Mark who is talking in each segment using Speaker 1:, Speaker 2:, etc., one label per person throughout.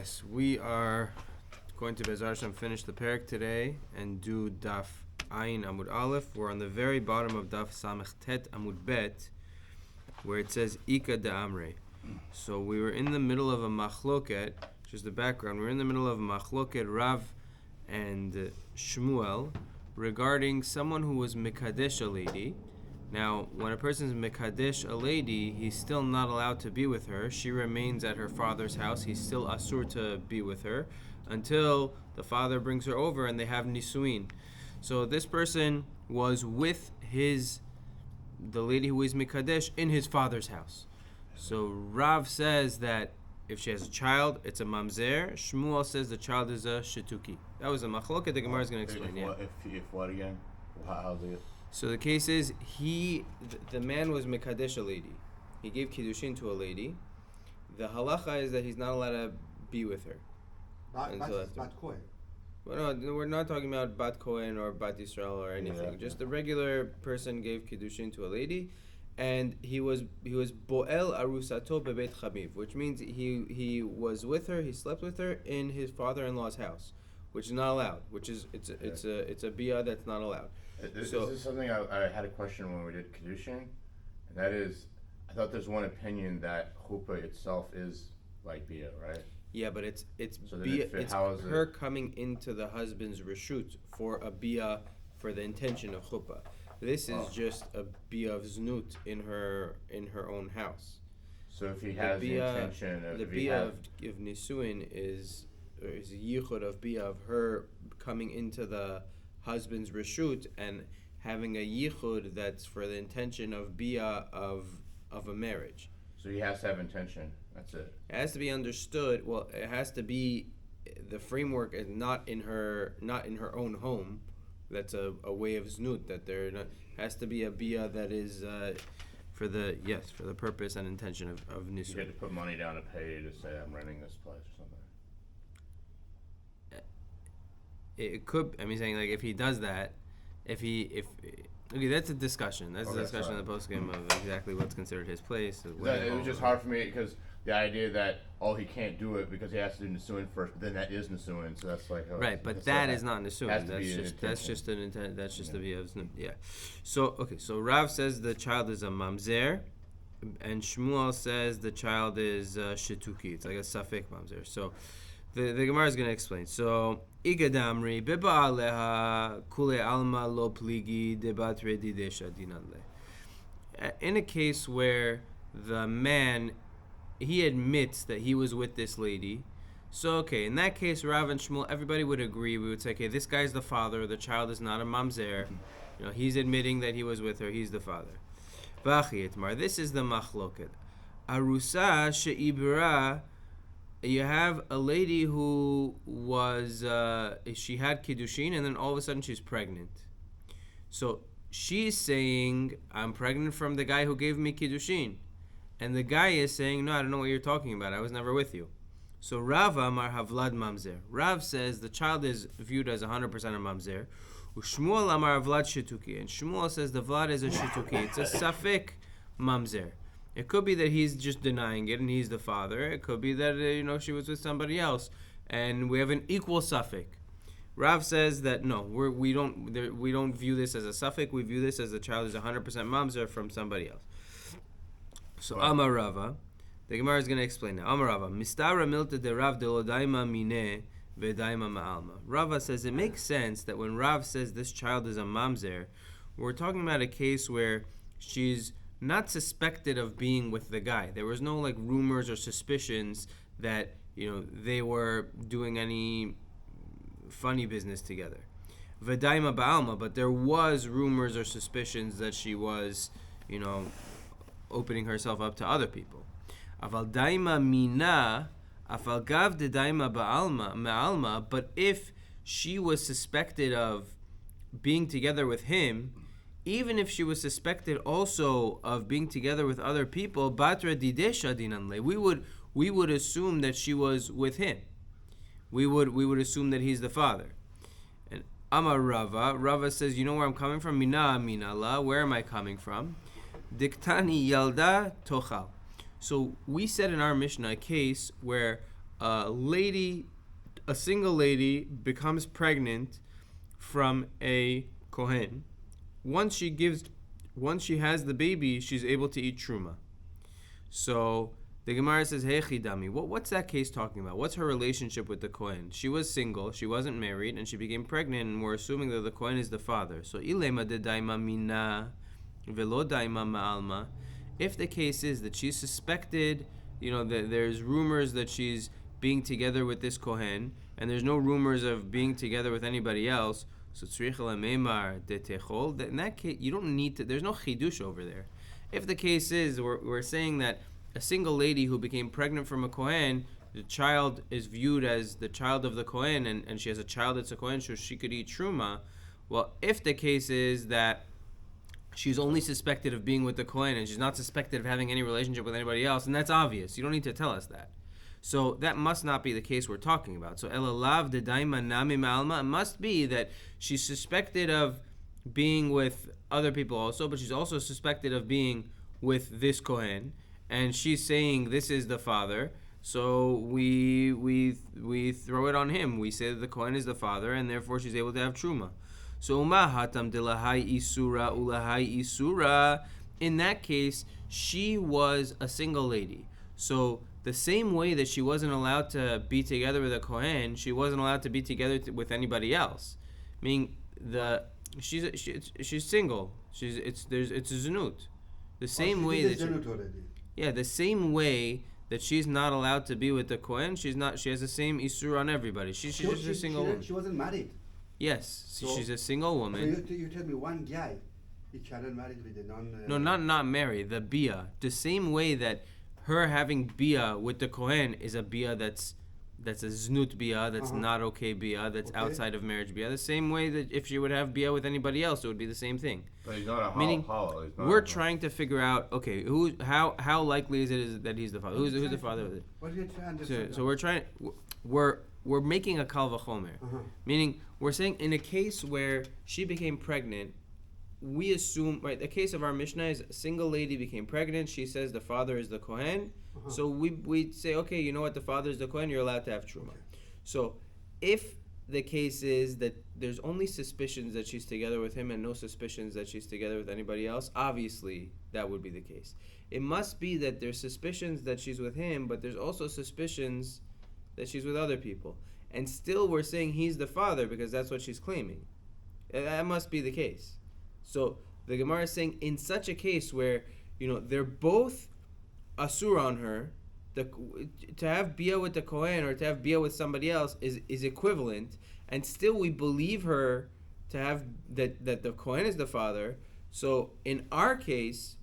Speaker 1: Yes, we are going to Be'ezrat Hashem finish the parak today and do Daf Ayin Amud Aleph. We're on the very bottom of Daf Samech Tet Amud Bet, where it says Ika Da'amre. So we were in the middle of a machloket, just the background. We're in the middle of a machloket, Rav and Shmuel, regarding someone who was Mekadesh a lady. Now, when a person is Mekadesh a lady, he's still not allowed to be with her. She remains at her father's house. He's still asur to be with her until the father brings her over and they have nisuin. So this person was with the lady who is Mekadesh in his father's house. So Rav says that if she has a child, it's a mamzer. Shmuel says the child is a shituki. That was a machloket. The Gemara is going to explain.
Speaker 2: If what again? How's it?
Speaker 1: So the case is, the man was mekadesh a lady. He gave kiddushin to a lady. The halacha is that he's not allowed to be with her.
Speaker 3: Bat Kohen.
Speaker 1: Well, no, we're not talking about bat Kohen or bat Yisrael or anything. Just a regular person gave kiddushin to a lady, and he was boel arusato bebeit chamiv, which means he was with her, he slept with her in his father-in-law's house, which is not allowed. It's a biyah that's not allowed.
Speaker 2: Is this something I had a question when we did Kedushin? And that is, I thought there's one opinion that chuppah itself is like bia, right?
Speaker 1: Yeah, but it's
Speaker 2: so
Speaker 1: bia. It's her coming into the husband's reshut for a bia for the intention of chuppah. This is just a bia of znut in her own house.
Speaker 2: So if he has the intention of
Speaker 1: the bia of nisuin is a yichud of bia of her coming into the husband's reshut and having a yichud that's for the intention of bia of a marriage.
Speaker 2: So he has to have intention. That's it.
Speaker 1: It has to be understood. Well, it has to be, the framework is not in her own home. That's a way of znut that they're not. Has to be a bia that is for the purpose and intention of nisun.
Speaker 2: You get to put money down to pay to say I'm renting this place or something.
Speaker 1: It could. I mean, saying like if he does that, okay, that's a discussion. That's a discussion in the postgame of exactly what's considered his place.
Speaker 2: It was just hard for me because the idea that he can't do it because he has to do nisuin first, but then that is nisuin, so that's like
Speaker 1: right. But that is not nisuin. That's just an intent. That's just a via. Yeah. So okay. So Rav says the child is a mamzer, and Shmuel says the child is shituki. It's like a safek mamzer. So the Gemara is going to explain. So Igadamri beba'aleha kule alma lo pligi debat redidesha dinanle. In a case where the man, he admits that he was with this lady, so okay, in that case, Rav and Shmuel, everybody would agree. We would say, okay, this guy's the father. The child is not a mamzer. He's admitting that he was with her. He's the father. V'achi etmar. This is the machloket. Arusa she'ibra. You have a lady who was, she had kiddushin, and then all of a sudden she's pregnant. So she's saying, I'm pregnant from the guy who gave me kiddushin. And the guy is saying, no, I don't know what you're talking about. I was never with you. So Rav Amar Havlad Mamzer. Rav says the child is viewed as 100% a Mamzer. Shmuel Amar Havlad Shituki. And Shmuel says the Vlad is a Shituki. It's a Safek Mamzer. It could be that he's just denying it and he's the father. It could be that she was with somebody else and we have an equal suffix. Rav says that no, we don't view this as a suffix. We view this as the child is 100% mamzer from somebody else. So Amar Rava, the Gemara is going to explain now. Amar Rava, mistara milta de Rav de lodaima mine vedaima ma'alma. Rava says it makes sense that when Rav says this child is a mamzer, we're talking about a case where she's not suspected of being with the guy. There was no like rumors or suspicions that they were doing any funny business together. V'daima ba'alma, but there was rumors or suspicions that she was, opening herself up to other people. Aval daima mina, afal gav de daima ba'alma ma'alma. But if she was suspected of being together with him, even if she was suspected also of being together with other people, batra didesha dinanle, we would assume that she was with him. We would assume that he's the father. And Amar Rava says, you know where I'm coming from? Mina minala, where am I coming from? Diktani yalda tochal. So we said in our Mishnah a case where a single lady becomes pregnant from a kohen. Once she has the baby, she's able to eat truma. So the Gemara says, "Hey chidami, what's that case talking about? What's her relationship with the kohen? She was single, she wasn't married, and she became pregnant, and we're assuming that the kohen is the father. So ilema de daima mina velo daima ma'alma. If the case is that she's suspected, there's rumors that she's being together with this kohen, and there's no rumors of being together with anybody else. So tzrich lamemar de techol. In that case, you don't need to. There's no chidush over there. If the case is we're saying that a single lady who became pregnant from a kohen, the child is viewed as the child of the kohen, and she has a child that's a kohen, so she could eat truma. Well, if the case is that she's only suspected of being with the kohen and she's not suspected of having any relationship with anybody else, and that's obvious. You don't need to tell us that. So that must not be the case we're talking about. So elalav de daima nami ma'alma, it must be that she's suspected of being with other people also, but she's also suspected of being with this kohen, and she's saying this is the father. So we throw it on him. We say that the kohen is the father, and therefore she's able to have truma. So hatam dilahai isura ulahai isura. In that case, she was a single lady. So the same way that she wasn't allowed to be together with a kohen, she wasn't allowed to be together with anybody else. Meaning she's single. It's a znut. The same way that the same way that she's not allowed to be with the kohen, she has the same isur on everybody. She's just a single woman.
Speaker 3: She wasn't married.
Speaker 1: Yes, so she's a single woman.
Speaker 3: So you tell me one guy, he cannot marry with a non...
Speaker 1: No, not marry, the bia. The same way that her having bia with the kohen is a bia that's a znut bia, that's not okay bia, that's outside of marriage bia. The same way that if she would have bia with anybody else, it would be the same thing.
Speaker 2: But he's not a
Speaker 1: Meaning,
Speaker 2: halal.
Speaker 1: We're trying to figure out, okay, how likely is it that he's the father? Who's the father of it?
Speaker 3: What are you trying to understand?
Speaker 1: So we're making a kal vachomer. Meaning, we're saying in a case where she became pregnant, we assume, right, the case of our Mishnah is a single lady became pregnant, she says the father is the kohen, so we say, okay, you know what, the father is the kohen, you're allowed to have truma. So if the case is that there's only suspicions that she's together with him and no suspicions that she's together with anybody else, obviously that would be the case. It must be that there's suspicions that she's with him, but there's also suspicions that she's with other people. And still we're saying he's the father because that's what she's claiming. That must be the case. So the Gemara is saying in such a case where, they're both asur on her, to have bia with the kohen or to have bia with somebody else is equivalent, and still we believe her to have that the kohen is the father. So in our case,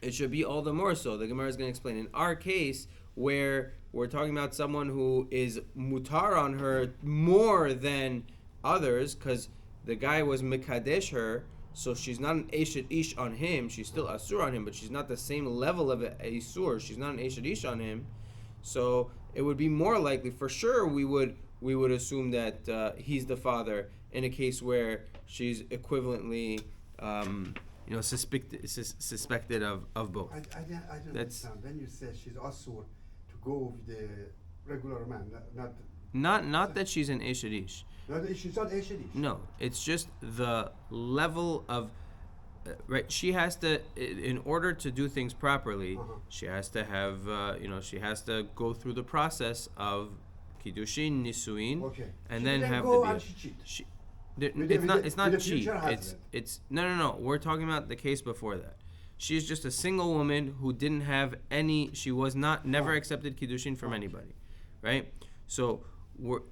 Speaker 1: it should be all the more so. The Gemara is going to explain. In our case, where we're talking about someone who is mutar on her more than others, because the guy was mekadesh her, so she's not an eshet ish on him. She's still asur on him, but she's not the same level of isur. She's not an eshet ish on him. So it would be more likely, for sure, we would assume that he's the father in a case where she's equivalently, suspected of both.
Speaker 3: I don't understand. When you say she's asur to go with the regular man,
Speaker 1: not that she's an eshet ish.
Speaker 3: She's not eshet ish.
Speaker 1: No, it's just the level of right. She has to, in order to do things properly, she has to have, she has to go through the process of kiddushin, nisuin, and then have the bia. It's not cheat. It's no. We're talking about the case before that. She's just a single woman who didn't have any. She was never accepted kiddushin from anybody, right? So.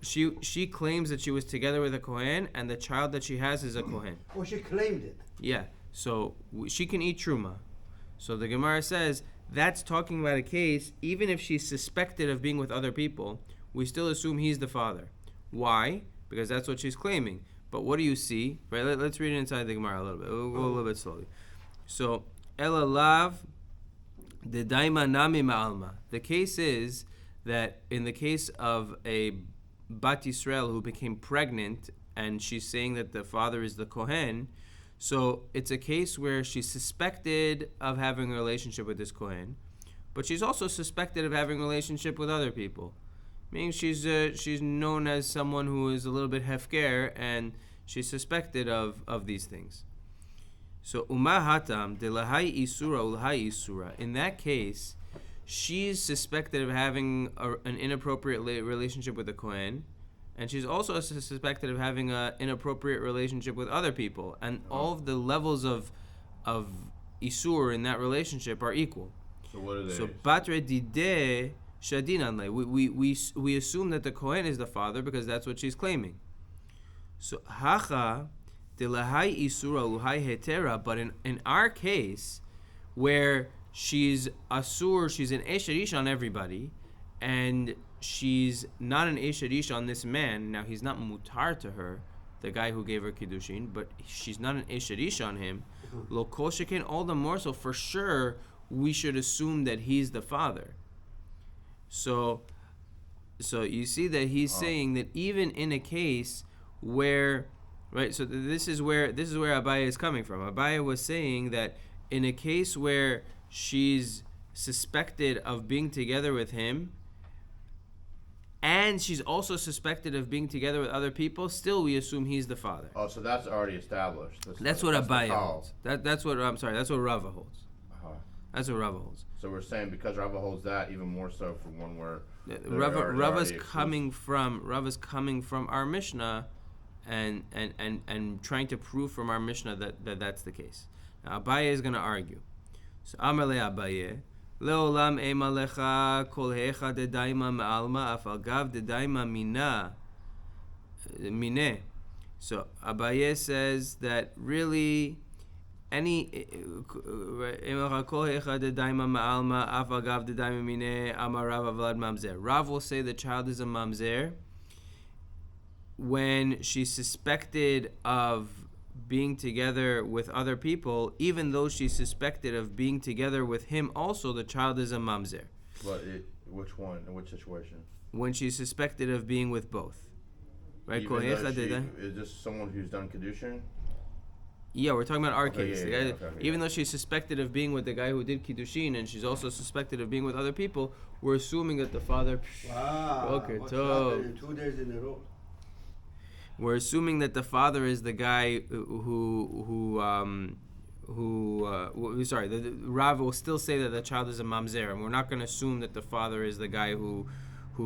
Speaker 1: She claims that she was together with a kohen, and the child that she has is a kohen.
Speaker 3: Oh, she claimed it.
Speaker 1: Yeah, so she can eat truma. So the Gemara says that's talking about a case, even if she's suspected of being with other people, we still assume he's the father. Why? Because that's what she's claiming. But what do you see? Right. Let's read it inside the Gemara a little bit. We'll go a little bit slowly. So elalav de daima nami ma'alma. The case is that in the case of a Bat Yisrael who became pregnant and she's saying that the father is the Kohen, so it's a case where she's suspected of having a relationship with this Kohen, but she's also suspected of having a relationship with other people. meaning she's known as someone who is a little bit hefker, and she's suspected of these things. So Umah Hatam de Lahai Isura Ulhai Isura. In that case, she's suspected of having an inappropriate relationship with the Kohen, and she's also suspected of having an inappropriate relationship with other people, and all of the levels of Isur in that relationship are equal.
Speaker 2: So what are they?
Speaker 1: So Batre Dideh Shadinanle. We assume that the Kohen is the father because that's what she's claiming. So Hacha de Lahai Isura Uhai Hetera. But in our case, where she's Asur, she's an Esherish on everybody, and she's not an Esherish on this man. Now, he's not mutar to her, the guy who gave her Kiddushin, but she's not an Esherish on him. Lo kol sheken, all the more so, for sure, we should assume that he's the father. So you see that he's saying that even in a case where, right, so this is where Abaya is coming from. Abaya was saying that in a case where she's suspected of being together with him, and she's also suspected of being together with other people, still we assume he's the father.
Speaker 2: Oh, so that's already established.
Speaker 1: That's what Abaya holds. That's what Rava holds. That's what Rava holds.
Speaker 2: So we're saying because Rava holds that, even more so for one where
Speaker 1: Rava's coming from our Mishnah, and trying to prove from our Mishnah that that's the case. Now Abaye is going to argue. So Amar le Abaye, Leolam ema lecha kol hecha de daima ma'alma afal gav de daima mine. So Abaye says that really any Rav will say the child is a mamzer when she's suspected of being together with other people, even though she's suspected of being together with him also, the child is a mamzer.
Speaker 2: But which one? In which situation?
Speaker 1: When she's suspected of being with both. Right?
Speaker 2: Is this someone who's done Kiddushin?
Speaker 1: Yeah, we're talking about our case.
Speaker 2: Okay,
Speaker 1: even though she's suspected of being with the guy who did Kiddushin, and she's also suspected of being with other people, we're assuming that the father...
Speaker 3: Wow,
Speaker 1: okay,
Speaker 3: what's happening 2 days in a row?
Speaker 1: We're assuming that the father is the guy sorry, the Rav will still say that the child is a mamzer, and we're not going to assume that the father is the guy who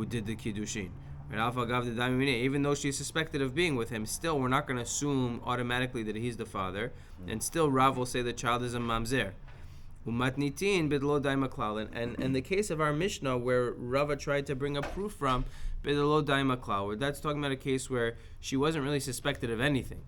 Speaker 1: did the Kiddushin. Even though she's suspected of being with him, still we're not going to assume automatically that he's the father, and still Rav will say the child is a mamzer. And the case of our Mishnah where Rava tried to bring a proof from, that's talking about a case where she wasn't really suspected of anything.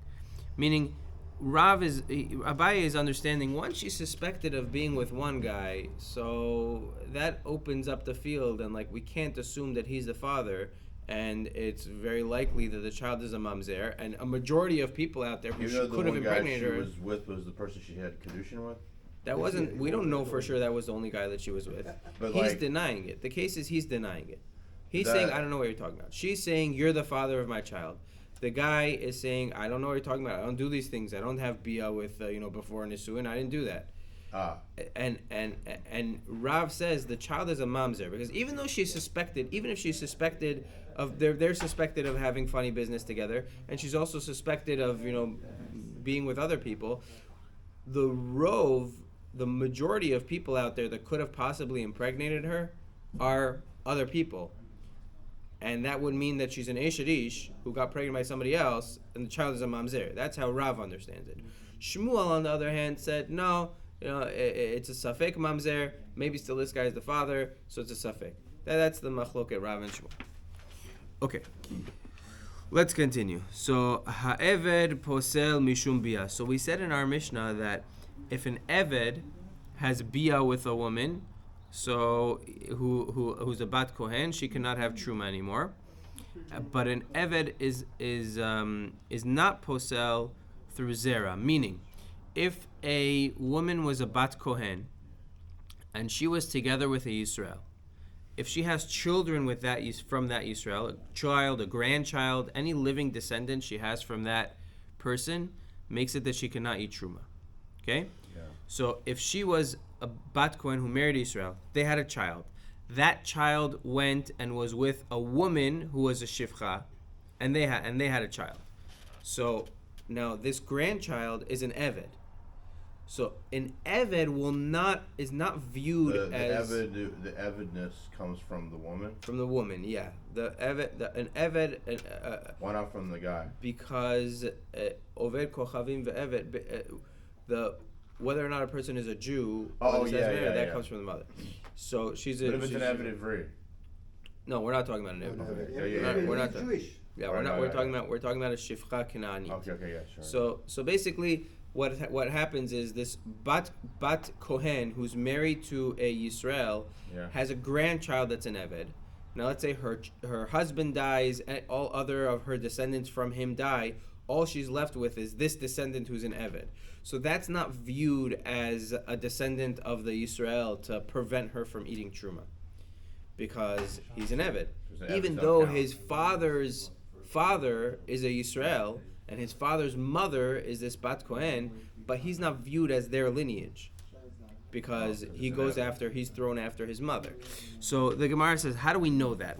Speaker 1: Meaning, Abaye is understanding once she's suspected of being with one guy, so that opens up the field, and like we can't assume that he's the father, and it's very likely that the child is a mamzer, and a majority of people out there who could have impregnated her.
Speaker 2: The one guy she was with was the person she had Kiddushin with?
Speaker 1: That wasn't, we don't know for sure that was the only guy that she was with.
Speaker 2: But
Speaker 1: he's denying it. The case is he's denying it. He's saying, I don't know what you're talking about. She's saying, you're the father of my child. The guy is saying, I don't know what you're talking about. I don't do these things. I don't have bia with, before Nisuin. I didn't do that. And Rav says the child is a mamzer because even though she's suspected, even if she's suspected of, they're suspected of having funny business together, and she's also suspected of, being with other people, the majority of people out there that could have possibly impregnated her are other people. And that would mean that she's an Esherish who got pregnant by somebody else, and the child is a mamzer. That's how Rav understands it. Shmuel, on the other hand, said, no, it's a safek mamzer. Maybe still this guy is the father, so it's a safek. That's the machloket Rav and Shmuel. Okay, let's continue. So, ha'eved posel mishum bia. So we said in our Mishnah that if an eved has bia with a woman, so who's a bat kohen, she cannot have truma anymore. But an eved is not posel through zera, meaning if a woman was a bat kohen and she was together with a Yisrael, if she has children with that from that Yisrael, a child, a grandchild, any living descendant she has from that person, makes it that she cannot eat truma. Okay? Yeah. So if she was a bat kohen who married Israel, they had a child. that child went and was with a woman who was a shifcha, and they had a child. So now this grandchild is an eved. So an eved is not viewed as
Speaker 2: the evedness comes from the woman.
Speaker 1: From the woman, yeah. An eved.
Speaker 2: Why not from the guy?
Speaker 1: Because oved kochavim ve'eved, whether or not a person is a Jew, that comes from the mother. So she's a.
Speaker 2: But if it's an eved ivri.
Speaker 1: No, we're not talking about an eved. We're not
Speaker 3: Jewish.
Speaker 1: Yeah, we're talking about a shifcha kenanit.
Speaker 2: Okay, yeah, sure.
Speaker 1: So basically, what happens is this bat kohen who's married to a Yisrael has a grandchild that's an eved. Now let's say her husband dies and all other of her descendants from him die. All she's left with is this descendant who's an eved. So that's not viewed as a descendant of the Yisrael to prevent her from eating truma, because he's an eved. Even though his father's father is a Yisrael and his father's mother is this bat kohen, but he's not viewed as their lineage, because he's thrown after his mother. So the Gemara says, how do we know that?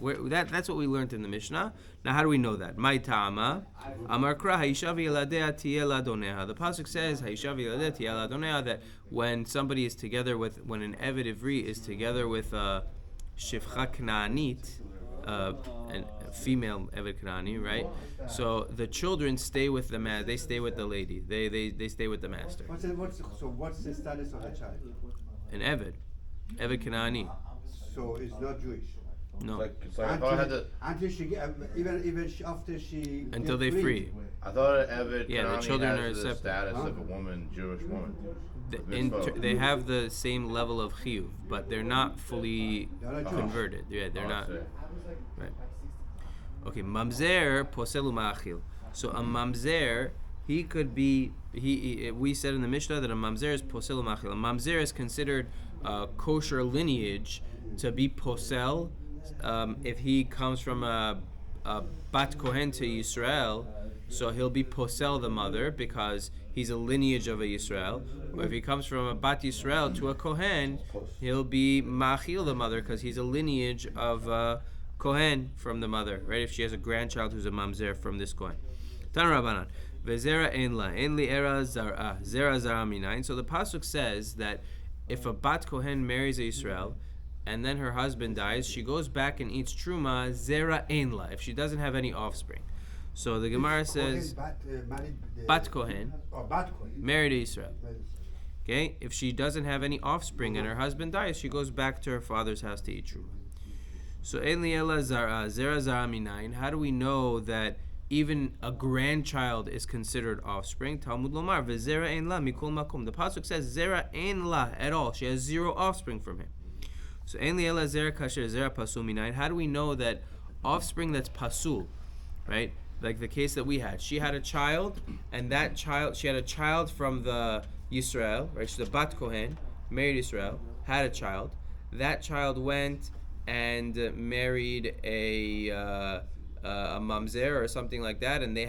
Speaker 1: That's what we learned in the Mishnah. Now, how do we know that? Mai ta'ama, amar kra ha'isha v'yeladea tiyeh ladoneha. The pasuk says, ha'isha v'yeladea tiyeh ladoneha, that when somebody is together when an eved ivri is together with a shifcha knaanit, and female eved kanani, right? So the children stay with the man. They stay with the lady. They stay with the master.
Speaker 3: What's the status of the child?
Speaker 1: An eved kanani.
Speaker 3: So it's not Jewish.
Speaker 1: No.
Speaker 2: It's like I thought I had to.
Speaker 3: Until she even after she.
Speaker 1: Until they free.
Speaker 2: I thought an eved
Speaker 1: the children are
Speaker 2: has the status of a woman, Jewish woman.
Speaker 1: They have the same level of chiyuv, but they're not fully converted. Yeah, they're not. Right. Okay, mamzer poselu ma'achil. So a mamzer, he could be. We said in the Mishnah that a mamzer is poselu ma'achil. A mamzer is considered kosher lineage to be posel if he comes from a bat kohen to Yisrael. So he'll be posel the mother because he's a lineage of a Yisrael. Or if he comes from a bat Yisrael to a kohen, he'll be ma'achil the mother because he's a lineage of kohen from the mother, right? If she has a grandchild who's a mamzer from this kohen. Tan Rabbanan, vezera ein la, ein li era zara, zera zara minayin. So the pasuk says that if a bat kohen marries a Yisrael, and then her husband dies, she goes back and eats truma, zera ein la, if she doesn't have any offspring. So the Gemara says, bat kohen, married a Yisrael. Okay, if she doesn't have any offspring and her husband dies, she goes back to her father's house to eat truma. So ein li ela zara, zera zara minayin. How do we know that even a grandchild is considered offspring? Talmud lomar vezera ein la mikol makom. The pasuk says zera ein la at all. She has zero offspring from him. So ein li ela zera kasher zera pasul minayin. How do we know that offspring that's pasul, right? Like the case that we had. She had a child, and that child, she had a child from the Yisrael, right? She's a bat kohen, married Yisrael, had a child. That child went and married a mamzer or something like that, and now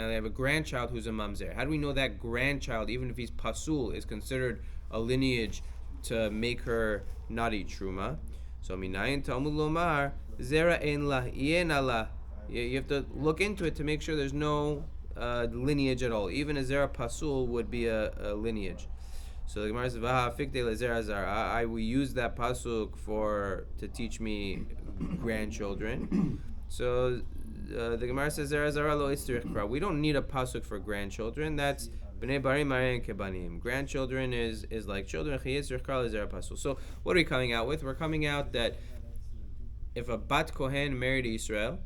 Speaker 1: they have a grandchild who's a mamzer. How do we know that grandchild, even if he's pasul, is considered a lineage to make her not eat truma? So minayin talmud lomar zera ein la yen ala. You have to look into it to make sure there's no lineage at all. Even a zera pasul would be a lineage. So the Gemara says, "Vaha fikde lezera zara." I will use that pasuk to teach me grandchildren. So the Gemara says, "Zera zara lo istirich kra." We don't need a pasuk for grandchildren. That's bnei barim marian kebanim. Grandchildren is like children. Chiyisrich kra lezera pasul. So what are we coming out with? We're coming out that if a bat kohen married Israel,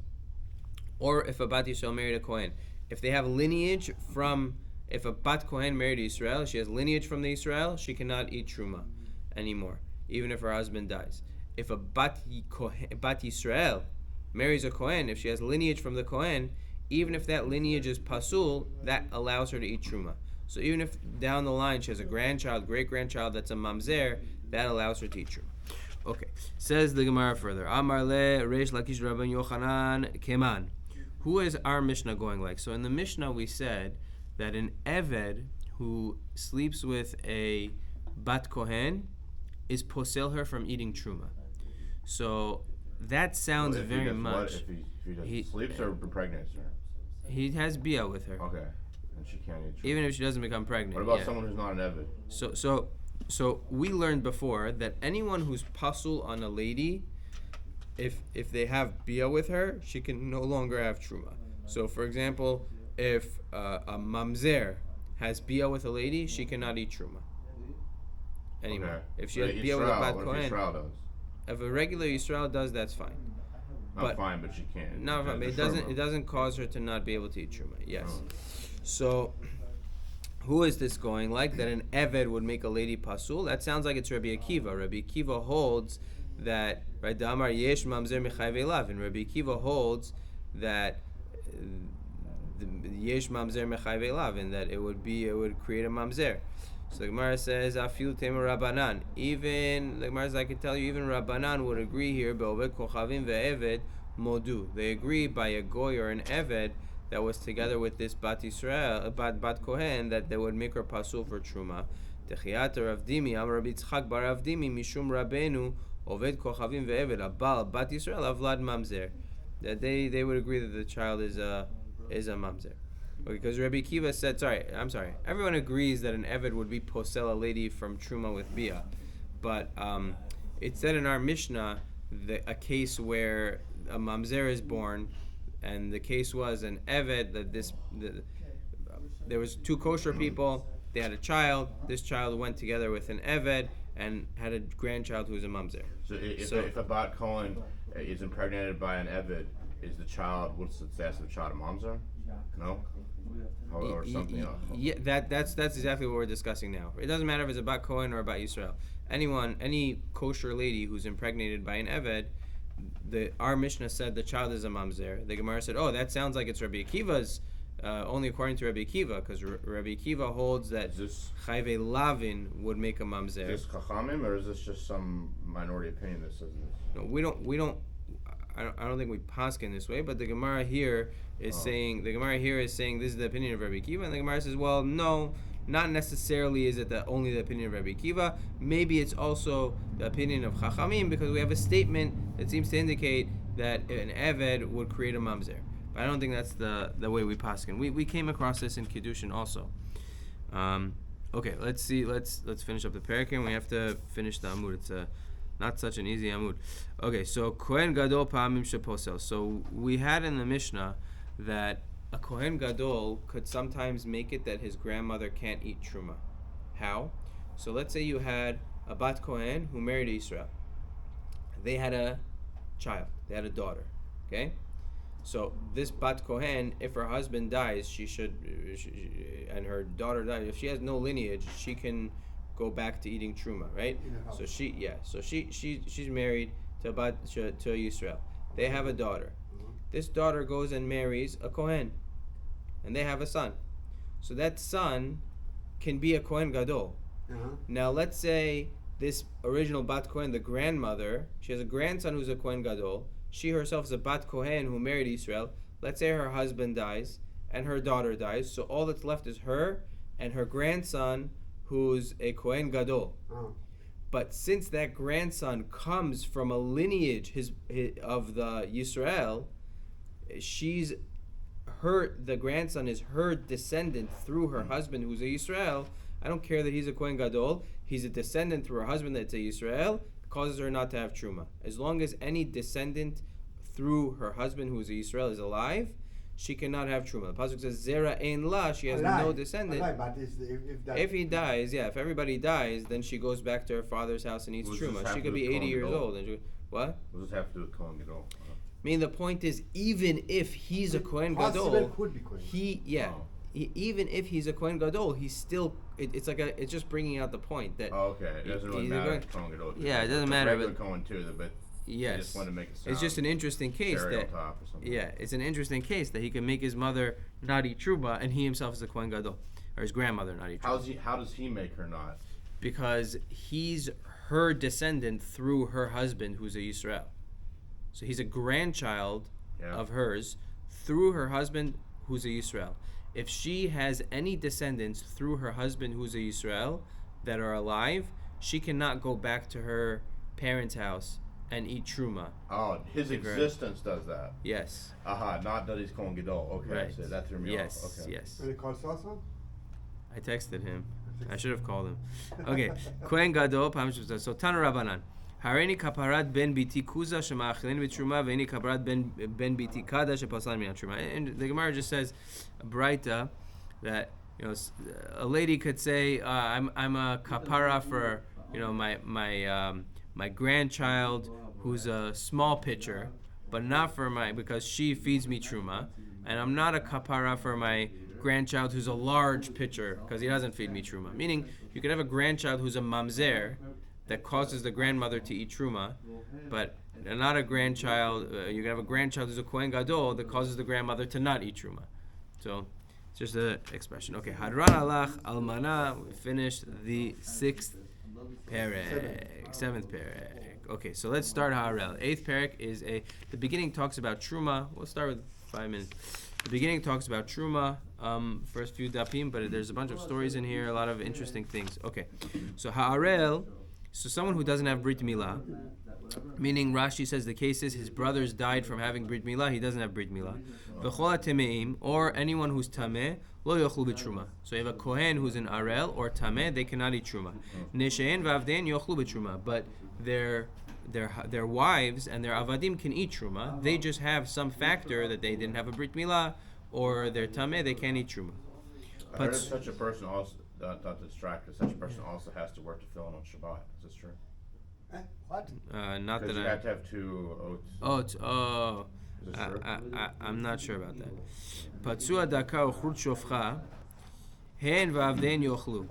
Speaker 1: or if a bat Yisrael married a kohen, if they have lineage from. If a bat kohen married Israel, she has lineage from the Israel, she cannot eat truma anymore, even if her husband dies. If a bat Yisrael marries a kohen, if she has lineage from the kohen, even if that lineage is pasul, that allows her to eat truma. So even if down the line she has a grandchild, great-grandchild that's a mamzer, that allows her to eat truma. Okay, says the Gemara further. Amar le Reish Lakish Rabban Yochanan Keman. Who is our Mishnah going like? So in the Mishnah we said that an eved who sleeps with a bat kohen is posel her from eating truma. So that sounds very much.
Speaker 2: If he sleeps or impregnates her?
Speaker 1: He has bia with her.
Speaker 2: Okay, and she can't eat.
Speaker 1: Even if she doesn't become pregnant.
Speaker 2: What about someone who's not an eved?
Speaker 1: So we learned before that anyone who's pasul on a lady, if they have bia with her, she can no longer have truma. So for example, if a mamzer has bia with a lady, she cannot eat truma anymore.
Speaker 2: Okay.
Speaker 1: If she has bia with a bat kohen,
Speaker 2: does?
Speaker 1: if a regular Yisrael does, that's fine.
Speaker 2: Not fine, but she can't.
Speaker 1: No, fine, but it doesn't cause her to not be able to eat truma. Yes.
Speaker 2: Oh.
Speaker 1: So, who is this going like? That an eved would make a lady pasul? That sounds like it's Rabbi Akiva. Rabbi Akiva holds that, right? Damar yesh mamzer mechayv elav. And Rabbi Akiva holds that yesh mamzer mechayv elav, and that it would create a mamzer. So the Gemara says, "Afil tema Rabbanan." Even the Gemara says, I can tell you, even Rabbanan would agree here. Be'oved kochavim ve'eved modu. They agree by a goy or an eved that was together with this bat Yisrael, bat kohen, that they would make her pasul for truma. Techiyat Rav Dimi, Amar Rabbi Yitzchak bar Rav Dimi, mishum Rabbeinu, oved kochavim ve'eved abal bat Yisrael avlad mamzer. That they would agree that the child is a mamzer. Because Rabbi Akiva said, everyone agrees that an eved would be posel a lady from truma with bia, but it said in our Mishnah a case where a mamzer is born, and the case was an eved that there was two kosher people, they had a child, this child went together with an eved and had a grandchild who's a mamzer.
Speaker 2: So if a bat kohen is impregnated by an eved, is the child, what's the status of the child, a mamzer? No? Or something else.
Speaker 1: Yeah, that's exactly what we're discussing now. It doesn't matter if it's about Kohen or about Yisrael. Any kosher lady who's impregnated by an eved, our Mishnah said the child is a mamzer. The Gemara said, that sounds like it's Rabbi Akiva's, only according to Rabbi Akiva, because Rabbi Akiva holds that chayve lavin would make a mamzer.
Speaker 2: Is this chachamim, or is this just some minority opinion that says this?
Speaker 1: No, we don't. I don't think we paskin this way, but the Gemara here is saying this is the opinion of Rabbi Akiva, and the Gemara says, well, no, not necessarily is it only the opinion of Rabbi Akiva. Maybe it's also the opinion of Chachamim, because we have a statement that seems to indicate that an eved would create a mamzer. But I don't think that's the way we paskin. We came across this in Kiddushin also. Okay, let's see. Let's finish up the parak, and we have to finish the amud. It's not such an easy amud. Okay, so Kohen Gadol Pa'amim Sheposel. So we had in the Mishnah that a Kohen Gadol could sometimes make it that his grandmother can't eat Truma. How? So let's say you had a Bat Kohen who married Israel. They had a child. They had a daughter. Okay? So this Bat Kohen, if her husband dies, and her daughter dies, if she has no lineage, she can go back to eating truma, right? So she's married to Yisrael. They have a daughter. This daughter goes and marries a Kohen, and they have a son. So that son can be a Kohen Gadol. Now let's say this original Bat Kohen, the grandmother, she has a grandson who's a Kohen Gadol. She herself is a Bat Kohen who married Israel. Let's say her husband dies and her daughter dies. So all that's left is her and her grandson, who's a Kohen Gadol. But since that grandson comes from a lineage of the Yisrael, the grandson is her descendant through her husband, who's a Yisrael. I don't care that he's a Kohen Gadol. He's a descendant through her husband that's a Yisrael. Causes her not to have truma. As long as any descendant through her husband, who is a Yisrael, is alive, she cannot have truma. The pasuk says zera ein la. She has no descendant.
Speaker 3: But
Speaker 1: if he dies, if everybody dies, then she goes back to her father's house and eats truma. She could be 80 years old. And what?
Speaker 2: What does this have to do with Kohen Gadol?
Speaker 1: I mean, the point is, even if he's a Kohen Gadol, even if he's a Kohen Gadol, he's still. It's just bringing out the point that.
Speaker 2: Oh, okay. It doesn't really matter if Kohen Gadol.
Speaker 1: Yeah, it doesn't matter.
Speaker 2: Regular Kohen too, but.
Speaker 1: Yes.
Speaker 2: I just want to make it sound
Speaker 1: it's just an interesting case it's an interesting case that he can make his mother not eat truma, and he himself is a Kohen Gadol, or his grandmother not eat truma.
Speaker 2: How does he make her not?
Speaker 1: Because he's her descendant through her husband, who's a Yisrael. So he's a grandchild of hers through her husband, who's a Yisrael. If she has any descendants through her husband, who's a Yisrael, that are alive, she cannot go back to her parents' house and eat truma.
Speaker 2: Oh, his existence does that.
Speaker 1: Yes.
Speaker 2: Aha, not that he's Kohen Gadol. Okay,
Speaker 1: Right.
Speaker 2: so that threw me
Speaker 1: Yes.
Speaker 2: off. Okay.
Speaker 1: Yes.
Speaker 3: Any calls also?
Speaker 1: I texted him. I should have called him. Okay. Kohen Gadol. So Tana Rabbanan. Hareini kaparat ben biti kuza shema'achilin b'truma ve'eni kaparat ben biti kada shepasan min truma. And the Gemara just says, Braita, that a lady could say, I'm a kapara for my grandchild who's a small pitcher, but not for because she feeds me truma, and I'm not a kapara for my grandchild who's a large pitcher because he doesn't feed me truma. Meaning, you could have a grandchild who's a mamzer that causes the grandmother to eat truma, but not a grandchild. You can have a grandchild who's a kohen gadol that causes the grandmother to not eat truma. So it's just an expression. Okay, hadran alach almana. We finished the sixth perek, seventh perek. Okay, so let's start Harel. Eighth perek is the beginning talks about truma. We'll start with 5 minutes. The beginning talks about truma, first few dapim, but there's a bunch of stories in here, a lot of interesting things. Okay, so Ha'arel, so someone who doesn't have Brit Milah, meaning Rashi says the case is his brothers died from having Brit Milah, he doesn't have Brit Milah. V'chol HaTemeim, or anyone who's Tameh, lo yochlu b'truma. So you have a Kohen who's an Arel or Tameh, they cannot eat truma. Neshein v'avdein yochlu b'truma, but their wives and their avadim can eat truma. They just have some factor that they didn't have a brit milah, or they're tameh, they can't eat truma.
Speaker 2: I heard such a person also, not to distract, such a person also has to work to fill in on Shabbat. Is this true?
Speaker 3: What?
Speaker 1: Not that
Speaker 2: you have to have 2 oats.
Speaker 1: I'm not sure about that. Patsua daka uchrut shofcha, hen v'avden yochlu,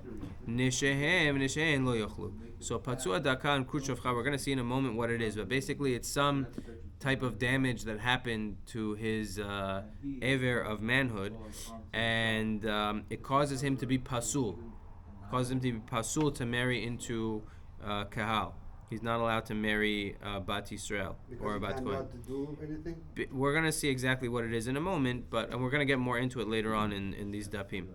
Speaker 1: neshehem lo yochlu. So patsua daka and krut shofcha, we're going to see in a moment what it is, but basically it's some type of damage that happened to his aver of manhood, and it causes him to be pasul. It causes him to be pasul to marry into kahal. He's not allowed to marry Bat Yisrael or Bat Kohen.
Speaker 3: Do anything?
Speaker 1: We're going to see exactly what it is in a moment, and we're going to get more into it later on in these dapim.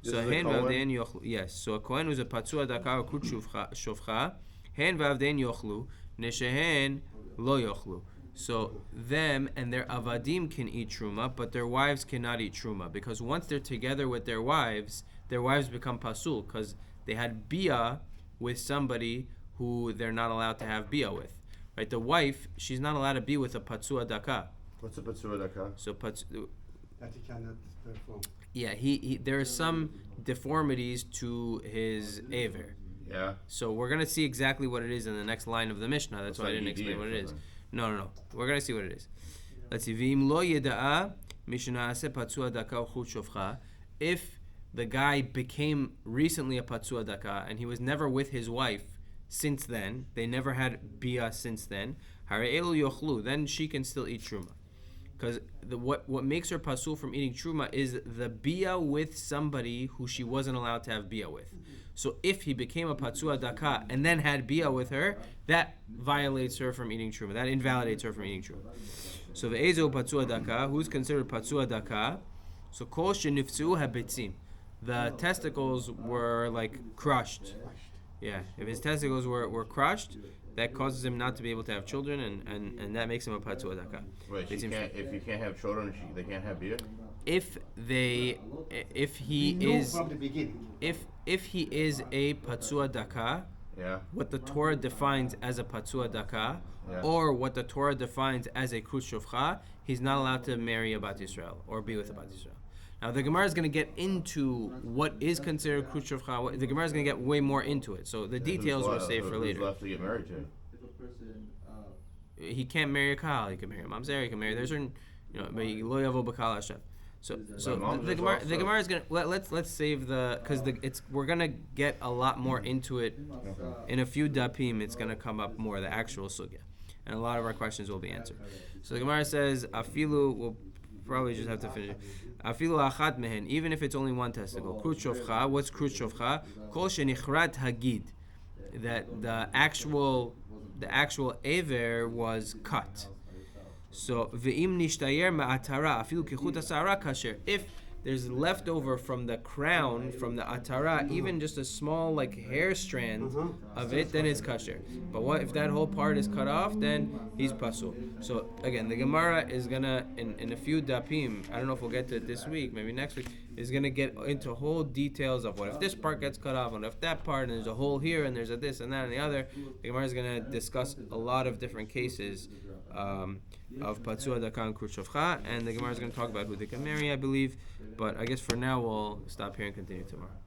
Speaker 1: So hen v'avdein yochlu. Yes. So a kohen who's a patsua daka or krut shofcha, hen v'avdein yochlu, neshehen lo yochlu. So them and their avadim can eat truma, but their wives cannot eat truma, because once they're together with their wives become pasul because they had bia with somebody who they're not allowed to have bia with. Right? The wife, she's not allowed to be with a patsua daka.
Speaker 2: What's a patsua daka?
Speaker 1: So
Speaker 3: That he cannot perform.
Speaker 1: Yeah, he there are some deformities to his aver.
Speaker 2: Yeah.
Speaker 1: So we're gonna see exactly what it is in the next line of the Mishnah. That's why I didn't explain what it is. No. We're gonna see what it is. Let's see. V'im lo yeda'a mishna'aseh patsua daka uchut shofcha. If the guy became recently a patsua daka and he was never with his wife since then, they never had bia since then, hare elu yochlu, then she can still eat truma. Because what makes her pasul from eating truma is the bia with somebody who she wasn't allowed to have bia with. So if he became a patsua daka and then had bia with her, that violates her from eating truma. That invalidates her from eating truma. So the ezo patsua daka, who's considered patsua daka? So kol sheniftzeu habetzim, the testicles were like crushed. Yeah, if his testicles were crushed, that causes him not to be able to have children, and that makes him a patsua daka.
Speaker 2: Wait, if you can't have children, they can't have beer?
Speaker 1: If he is
Speaker 3: from the beginning.
Speaker 1: If he is a patsua daka,
Speaker 2: yeah,
Speaker 1: what the Torah defines as a patsua daka,
Speaker 2: yeah,
Speaker 1: or what the Torah defines as a krut shofcha, he's not allowed to marry a Bat Yisrael or be with a Bat Yisrael. Now the Gemara is going to get into what is considered krut shofcha. The Gemara is going to get way more into it. So the details we'll save for later.
Speaker 2: Who's left to get married to?
Speaker 1: He can't marry a kahal. He can marry a mamzer. He can marry. There's certain, but lo yavo b'kal Hashem. So the Gemara is gonna let's save because we're gonna get a lot more into it in a few dapim. It's gonna come up more, the actual sugya, and a lot of our questions will be answered. So the Gemara says afilu, we'll probably just have to finish it. Afilu achat mehen, even if it's only one testicle. Krut shofcha. What's krut shofcha? Kol shenichrat hagid, that the actual aver was cut. So ve'im nishtayer ma'atara afilu kichut asara kasher. If there's leftover from the crown, from the atara, even just a small like hair strand of it, then it's kasher. But what if that whole part is cut off? Then he's pasul. So again, the Gemara is gonna in a few dapim. I don't know if we'll get to it this week, maybe next week. Is gonna get into whole details of what if this part gets cut off, and if that part, and there's a hole here, and there's a this and that and the other. The Gemara is gonna discuss a lot of different cases of patsua dakan kurshavcha, and the Gemara is gonna talk about who they can marry, I believe. But I guess for now we'll stop here and continue tomorrow.